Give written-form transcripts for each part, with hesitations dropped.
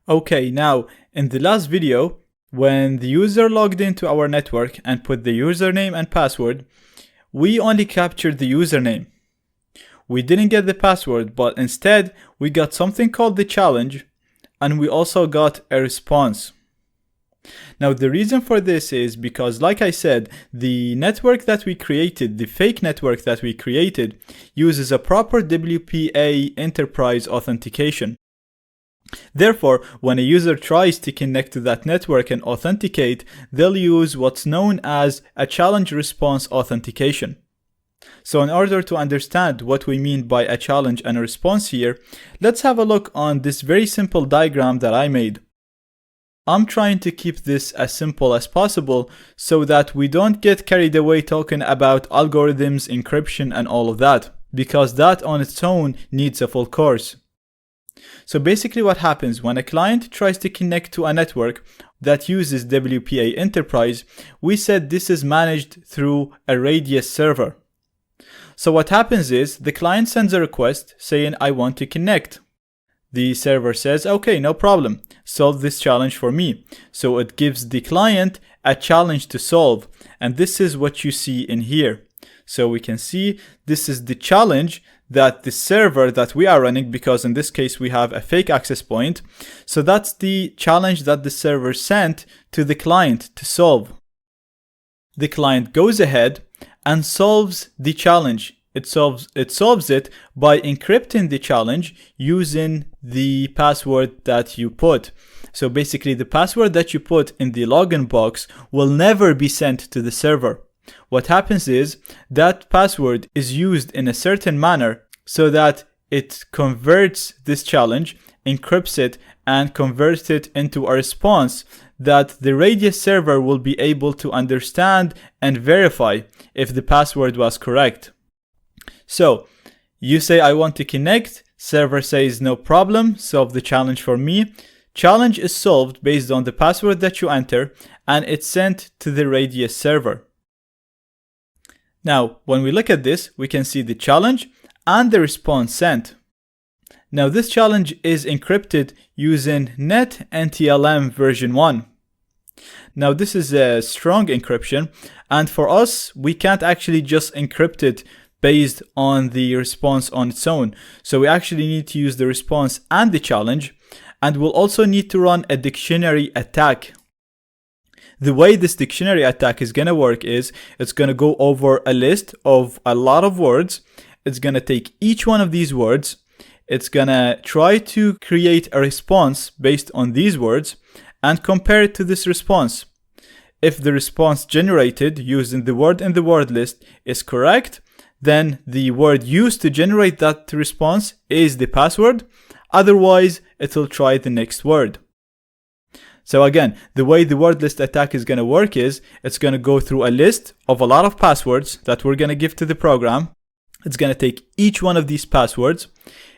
Okay, now in the last video, when the user logged into our network and put the username and password, we only captured the username. We didn't get the password, but instead we got something called the challenge, and we also got a response. Now the reason for this is because, like I said, the network that we created, the fake network that we created, uses a proper WPA enterprise authentication. Therefore, when a user tries to connect to that network and authenticate, they'll use what's known as a challenge response authentication. So in order to understand what we mean by a challenge and a response here, let's have a look on this very simple diagram that I made. I'm trying to keep this as simple as possible so that we don't get carried away talking about algorithms, encryption, and all of that, because that on its own needs a full course. So basically what happens when a client tries to connect to a network that uses WPA Enterprise, we said this is managed through a radius server. So what happens is the client sends a request saying, I want to connect. The server says, okay, no problem, solve this challenge for me. So it gives the client a challenge to solve, and this is what you see in here. So we can see this is the challenge that the server that we are running, because in this case we have a fake access point. So that's the challenge that the server sent to the client to solve. The client goes ahead and solves the challenge. It solves it by encrypting the challenge using the password that you put. So basically the password that you put in the login box will never be sent to the server. What happens is that password is used in a certain manner so that it converts this challenge, encrypts it, and converts it into a response that the radius server will be able to understand and verify if the password was correct. So you say, I want to connect, server says no problem, solve the challenge for me. Challenge is solved based on the password that you enter, and it's sent to the radius server. Now, when we look at this, we can see the challenge and the response sent. Now, this challenge is encrypted using NetNTLM version 1. Now, this is a strong encryption, and for us, we can't actually just encrypt it based on the response on its own. So we actually need to use the response and the challenge, and we'll also need to run a dictionary attack. The way this dictionary attack is going to work is it's going to go over a list of a lot of words. It's going to take each one of these words. It's going to try to create a response based on these words and compare it to this response. If the response generated using the word in the word list is correct, then the word used to generate that response is the password. Otherwise, it'll try the next word. So again, the way the word list attack is going to work is it's going to go through a list of a lot of passwords that we're going to give to the program. It's going to take each one of these passwords.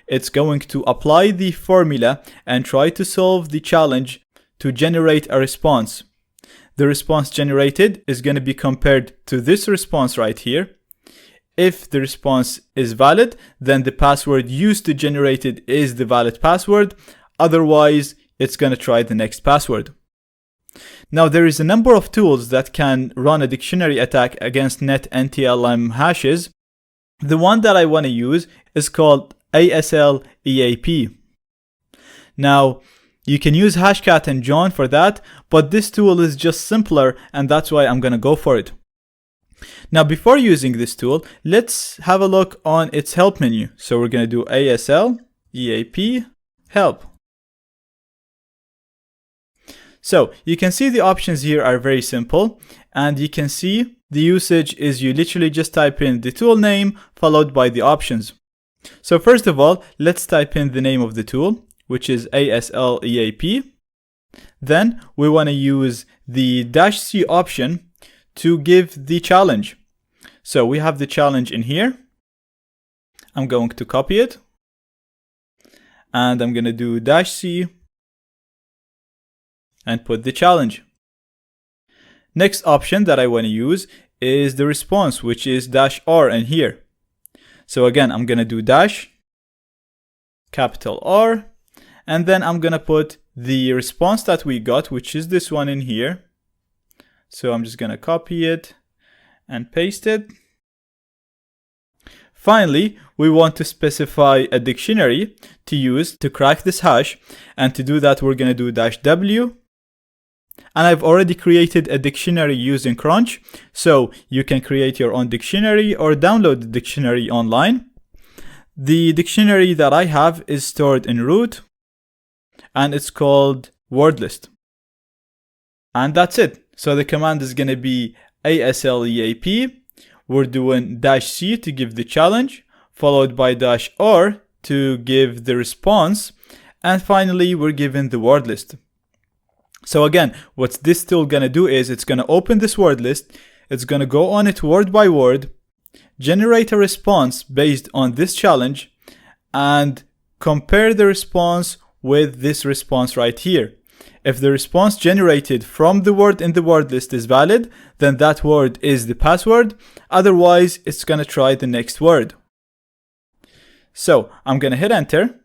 It's going to apply the formula and try to solve the challenge to generate a response. The response generated is going to be compared to this response right here. If the response is valid, then the password used to generate it is the valid password. Otherwise, it's going to try the next password. Now, there is a number of tools that can run a dictionary attack against NetNTLM hashes. The one that I want to use is called ASL EAP. Now, you can use Hashcat and John for that, but this tool is just simpler, and that's why I'm going to go for it. Now, before using this tool, let's have a look on its help menu. So we're going to do ASL EAP help. So you can see the options here are very simple, and you can see the usage is you literally just type in the tool name followed by the options. So first of all, let's type in the name of the tool, which is ASL EAP. Then we want to use the -C option to give the challenge. So we have the challenge in here. I'm going to copy it, and I'm going to do -C and put the challenge. Next option that I want to use is the response, which is -R in here. So again, I'm going to do dash, capital R, and then I'm going to put the response that we got, which is this one in here. So I'm just going to copy it and paste it. Finally, we want to specify a dictionary to use to crack this hash. And to do that, we're going to do -w. And I've already created a dictionary using Crunch. So you can create your own dictionary or download the dictionary online. The dictionary that I have is stored in root, and it's called word list. And that's it. So the command is going to be asleap. We're doing -c to give the challenge, followed by -r to give the response, and finally we're given the word list. So again, what this tool gonna do is it's gonna open this word list, it's gonna go on it word by word, generate a response based on this challenge, and compare the response with this response right here. If the response generated from the word in the word list is valid, then that word is the password. Otherwise, it's gonna try the next word. So I'm gonna hit enter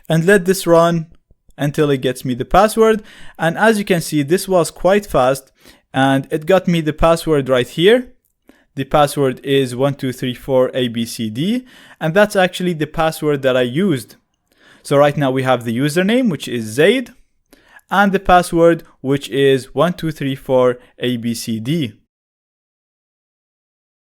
and let this run until it gets me the password. And as you can see, this was quite fast and it got me the password right here. The password is 1234abcd, and that's actually the password that I used. So right now we have the username, which is Zaid, and the password, which is 1234abcd.